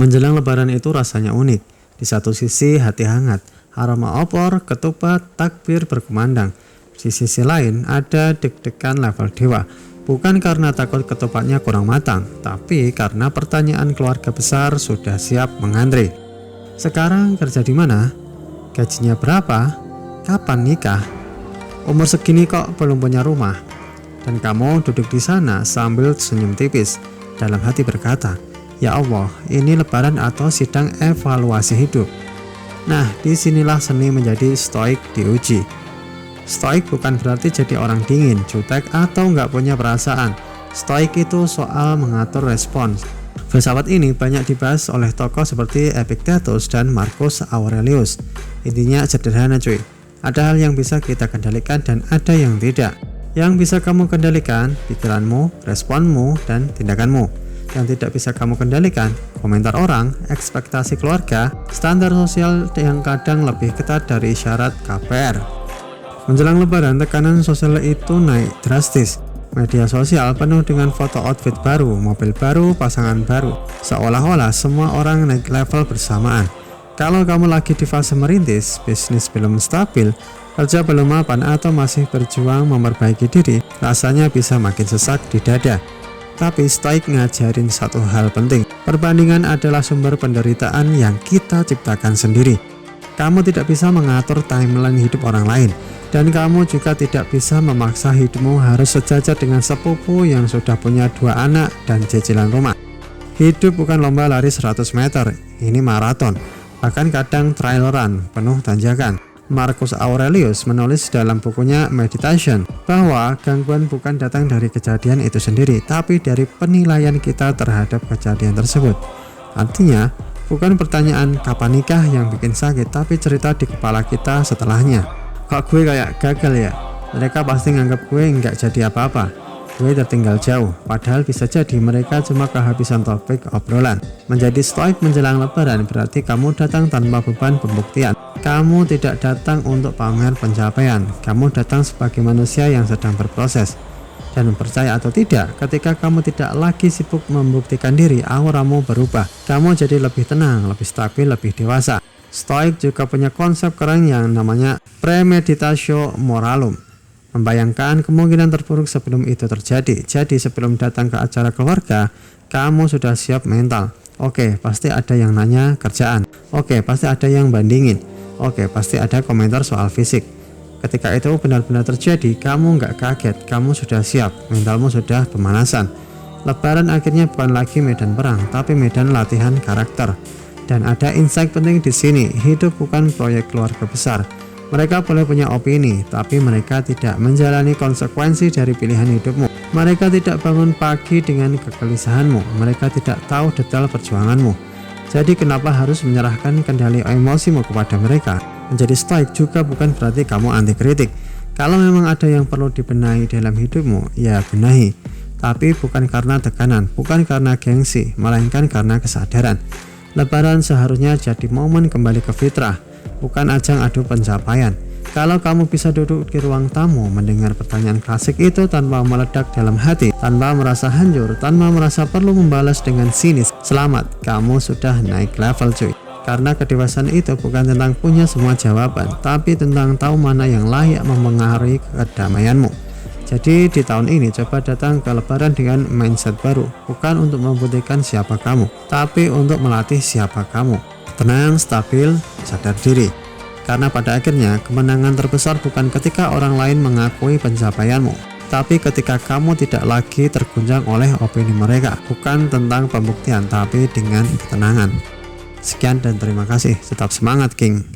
Menjelang lebaran itu rasanya unik. Di satu sisi hati hangat, aroma opor, ketupat, takbir berkumandang. Di sisi lain ada deg-degan level dewa. Bukan karena takut ketupatnya kurang matang, tapi karena pertanyaan keluarga besar sudah siap mengantri. Sekarang kerja di mana? Gajinya berapa? Kapan nikah? Umur segini kok belum punya rumah? Dan kamu duduk di sana sambil senyum tipis. Dalam hati berkata, ya Allah, ini lebaran atau sidang evaluasi hidup. Nah, disinilah seni menjadi stoik diuji. Stoik bukan berarti jadi orang dingin, jutek, atau nggak punya perasaan. Stoik itu soal mengatur respons. Filsafat ini banyak dibahas oleh tokoh seperti Epictetus dan Marcus Aurelius. Intinya sederhana cuy, ada hal yang bisa kita kendalikan dan ada yang tidak. Yang bisa kamu kendalikan, pikiranmu, responmu, dan tindakanmu. Yang tidak bisa kamu kendalikan, komentar orang, ekspektasi keluarga, standar sosial yang kadang lebih ketat dari syarat KPR. Menjelang lebaran, tekanan sosial itu naik drastis. Media sosial penuh dengan foto outfit baru, mobil baru, pasangan baru. Seolah-olah semua orang naik level bersamaan. Kalau kamu lagi di fase merintis, bisnis belum stabil, kerja belum mapan, atau masih berjuang memperbaiki diri, rasanya bisa makin sesak di dada. Tapi stoik ngajarin satu hal penting. Perbandingan adalah sumber penderitaan yang kita ciptakan sendiri. Kamu tidak bisa mengatur timeline hidup orang lain. Dan kamu juga tidak bisa memaksa hidupmu harus sejajar dengan sepupu yang sudah punya 2 anak dan cicilan rumah. Hidup bukan lomba lari 100 meter, ini maraton. Bahkan kadang trail run, penuh tanjakan. Marcus Aurelius menulis dalam bukunya Meditation bahwa gangguan bukan datang dari kejadian itu sendiri, tapi dari penilaian kita terhadap kejadian tersebut. Artinya, bukan pertanyaan kapan nikah yang bikin sakit, tapi cerita di kepala kita setelahnya. Kok gue kayak gagal ya? Mereka pasti nganggap gue nggak jadi apa-apa. Gue tertinggal jauh, padahal bisa jadi mereka cuma kehabisan topik obrolan. Menjadi stoik menjelang lebaran berarti kamu datang tanpa beban pembuktian. Kamu tidak datang untuk pamer pencapaian, kamu datang sebagai manusia yang sedang berproses. Dan percaya atau tidak, ketika kamu tidak lagi sibuk membuktikan diri, auramu berubah. Kamu jadi lebih tenang, lebih stabil, lebih dewasa. Stoik juga punya konsep keren yang namanya premeditatio moralum. Membayangkan kemungkinan terburuk sebelum itu terjadi. Jadi sebelum datang ke acara keluarga, kamu sudah siap mental. Oke, pasti ada yang nanya kerjaan. Oke, pasti ada yang bandingin. Oke, pasti ada komentar soal fisik. Ketika itu benar-benar terjadi, kamu nggak kaget, kamu sudah siap, mentalmu sudah pemanasan. Lebaran akhirnya bukan lagi medan perang, tapi medan latihan karakter. Dan ada insight penting di sini, hidup bukan proyek keluarga besar. Mereka boleh punya opini, tapi mereka tidak menjalani konsekuensi dari pilihan hidupmu. Mereka tidak bangun pagi dengan kegelisahanmu. Mereka tidak tahu detail perjuanganmu. Jadi kenapa harus menyerahkan kendali emosimu kepada mereka? Menjadi stoik juga bukan berarti kamu anti kritik. Kalau memang ada yang perlu dibenahi dalam hidupmu, ya benahi. Tapi bukan karena tekanan, bukan karena gengsi, melainkan karena kesadaran. Lebaran seharusnya jadi momen kembali ke fitrah, bukan ajang adu pencapaian. Kalau kamu bisa duduk di ruang tamu mendengar pertanyaan klasik itu tanpa meledak dalam hati, tanpa merasa hancur, tanpa merasa perlu membalas dengan sinis, selamat, kamu sudah naik level cuy. Karena kedewasaan itu bukan tentang punya semua jawaban, tapi tentang tahu mana yang layak mempengaruhi kedamaianmu. Jadi di tahun ini coba datang ke lebaran dengan mindset baru, bukan untuk membuktikan siapa kamu, tapi untuk melatih siapa kamu. Tenang, stabil, sadar diri. Karena pada akhirnya kemenangan terbesar bukan ketika orang lain mengakui pencapaianmu, tapi ketika kamu tidak lagi terguncang oleh opini mereka. Bukan tentang pembuktian, tapi dengan ketenangan. Sekian dan terima kasih. Tetap semangat, King.